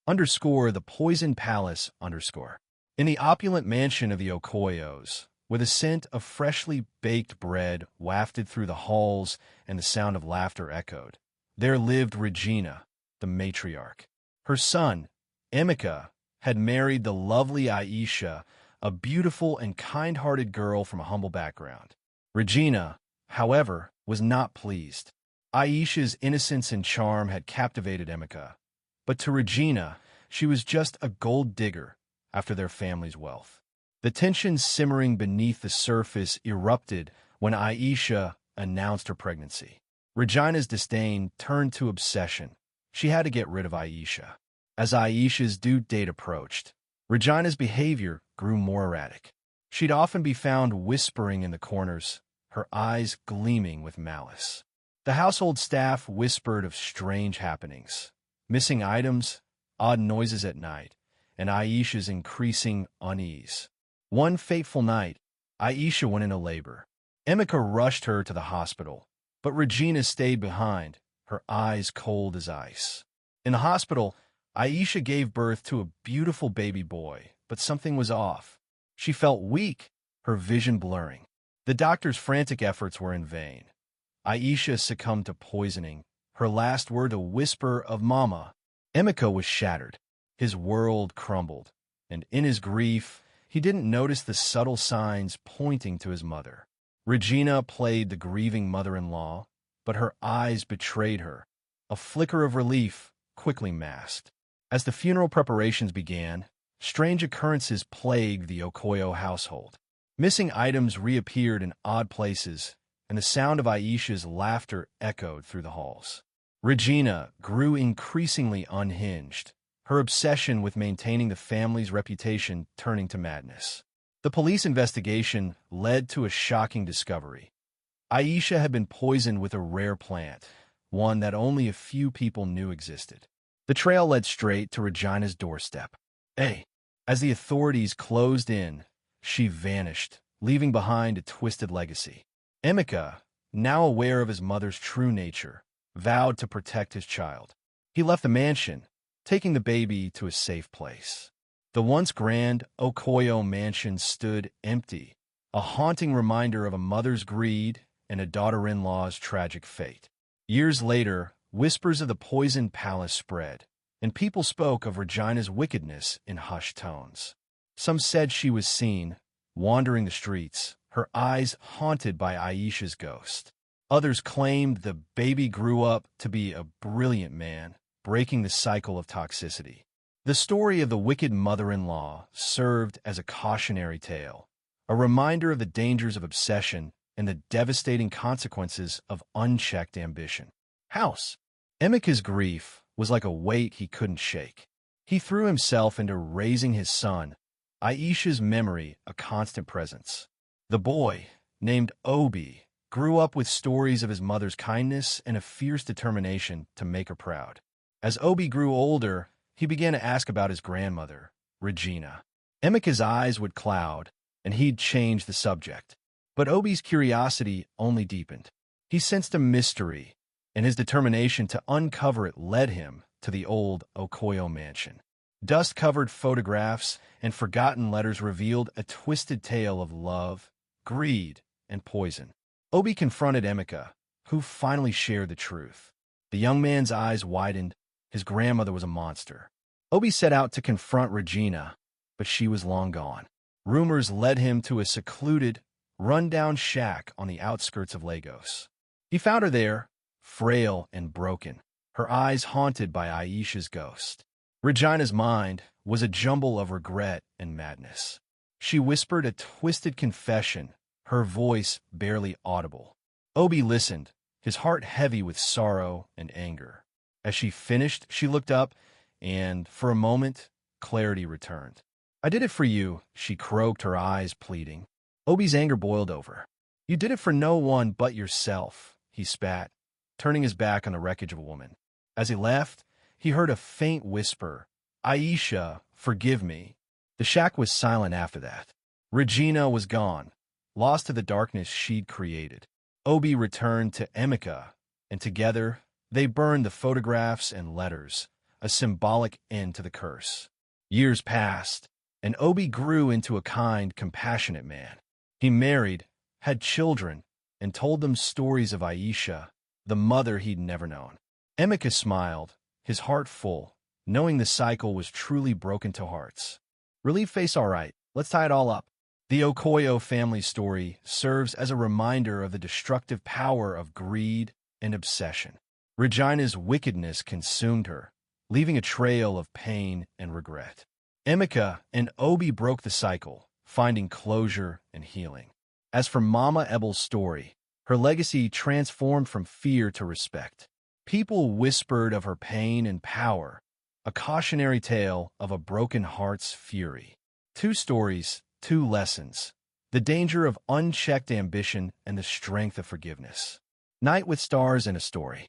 underscore the poison palace underscore. In the opulent mansion of the Okoyos, with a scent of freshly baked bread wafted through the halls and the sound of laughter echoed, there lived Regina, the matriarch. Her son, Emeka, had married the lovely Aisha, a beautiful and kind-hearted girl from a humble background. Regina, however, was not pleased. Aisha's innocence and charm had captivated Emeka, but to Regina, she was just a gold digger after their family's wealth. The tension simmering beneath the surface erupted when Aisha announced her pregnancy. Regina's disdain turned to obsession. She had to get rid of Aisha. As Aisha's due date approached, Regina's behavior grew more erratic. She'd often be found whispering in the corners, her eyes gleaming with malice. The household staff whispered of strange happenings, missing items, odd noises at night, and Aisha's increasing unease. One fateful night, Aisha went into labor. Emeka rushed her to the hospital, but Regina stayed behind, her eyes cold as ice. In the hospital, Aisha gave birth to a beautiful baby boy, but something was off. She felt weak, her vision blurring. The doctor's frantic efforts were in vain. Aisha succumbed to poisoning, her last word a whisper of "Mama." Emeka was shattered. His world crumbled, and in his grief, he didn't notice the subtle signs pointing to his mother. Regina played the grieving mother-in-law, but her eyes betrayed her. A flicker of relief quickly masked. As the funeral preparations began, strange occurrences plagued the Okoyo household. Missing items reappeared in odd places, and the sound of Aisha's laughter echoed through the halls. Regina grew increasingly unhinged, her obsession with maintaining the family's reputation turning to madness. The police investigation led to a shocking discovery. Aisha had been poisoned with a rare plant, one that only a few people knew existed. The trail led straight to Regina's doorstep. As the authorities closed in, she vanished, leaving behind a twisted legacy. Emeka, now aware of his mother's true nature, vowed to protect his child. He left the mansion, taking the baby to a safe place. The once grand Okoyo mansion stood empty, a haunting reminder of a mother's greed and a daughter-in-law's tragic fate. Years later, whispers of the poisoned palace spread, and people spoke of Regina's wickedness in hushed tones. Some said she was seen, wandering the streets, her eyes haunted by Aisha's ghost. Others claimed the baby grew up to be a brilliant man, breaking the cycle of toxicity. The story of the wicked mother-in-law served as a cautionary tale, a reminder of the dangers of obsession and the devastating consequences of unchecked ambition. Emeka's grief was like a weight he couldn't shake. He threw himself into raising his son, Aisha's memory a constant presence. The boy, named Obi, grew up with stories of his mother's kindness and a fierce determination to make her proud. As Obi grew older, he began to ask about his grandmother, Regina. Emeka's eyes would cloud, and he'd change the subject. But Obi's curiosity only deepened. He sensed a mystery, and his determination to uncover it led him to the old Okoyo mansion. Dust-covered photographs and forgotten letters revealed a twisted tale of love, greed, and poison. Obi confronted Emeka, who finally shared the truth. The young man's eyes widened. His grandmother was a monster. Obi set out to confront Regina, but she was long gone. Rumors led him to a secluded, run-down shack on the outskirts of Lagos. He found her there, frail and broken, her eyes haunted by Aisha's ghost. Regina's mind was a jumble of regret and madness. She whispered a twisted confession, her voice barely audible. Obi listened, his heart heavy with sorrow and anger. As she finished, she looked up, and, for a moment, clarity returned. "I did it for you," she croaked, her eyes pleading. Obi's anger boiled over. "You did it for no one but yourself," he spat, turning his back on the wreckage of a woman. As he left, he heard a faint whisper, "Aisha, forgive me." The shack was silent after that. Regina was gone, lost to the darkness she'd created. Obi returned to Emeka, and together they burned the photographs and letters, a symbolic end to the curse. Years passed, and Obi grew into a kind, compassionate man. He married, had children, and told them stories of Aisha, the mother he'd never known. Emeka smiled, his heart full, knowing the cycle was truly broken to hearts. Relief face all right, let's tie it all up. The Okoyo family story serves as a reminder of the destructive power of greed and obsession. Regina's wickedness consumed her, leaving a trail of pain and regret. Emeka and Obi broke the cycle, finding closure and healing. As for Mama Ebel's story, her legacy transformed from fear to respect. People whispered of her pain and power, a cautionary tale of a broken heart's fury. Two stories, two lessons: the danger of unchecked ambition and the strength of forgiveness. Night with Stars and a Story.